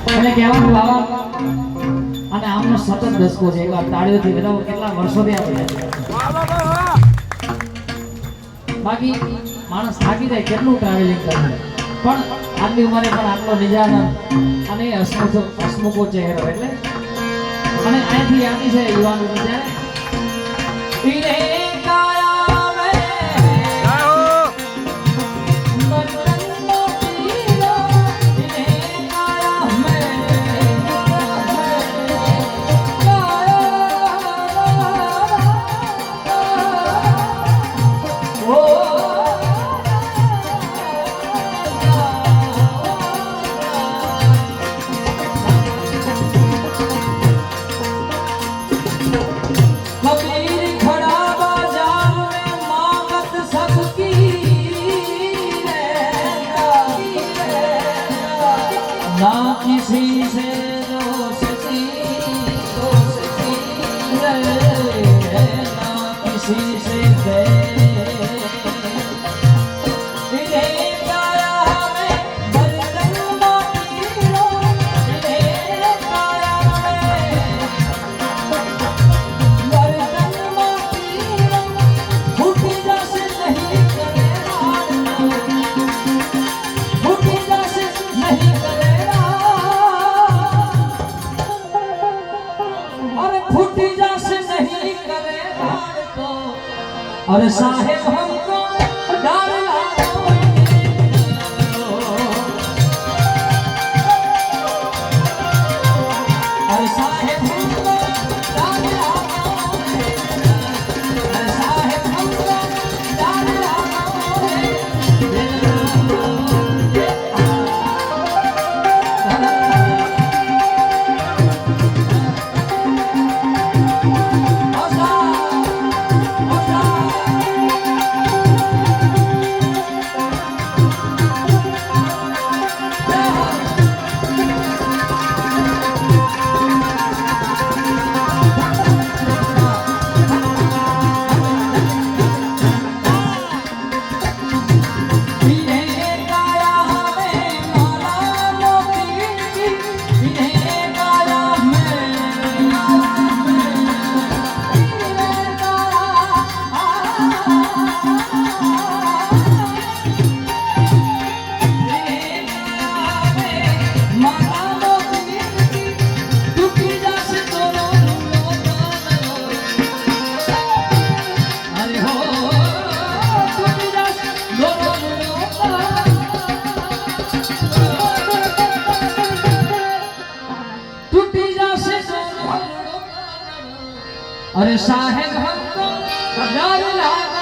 એને કહેવાનું બાબા અને આમનો સતત દસકો છે એકવાર તાળીઓથી બધા કેટલા વર્ષોથી આપણે બાકી માણસ થાકી જાય કેટલું ટ્રાવેલિંગ કરવું પણ આટલી ઉંમરે પણ આટલો નિજાનંદ અને હસમુખો ચહેરો એટલે અને અહીંથી યાદી છે યુવાનો ત્યારે किसी से दोस्ती ना किसी से और साहेब हमको डर और साहेब हमको साहेब हमको अरे साहेब हमको डर लगा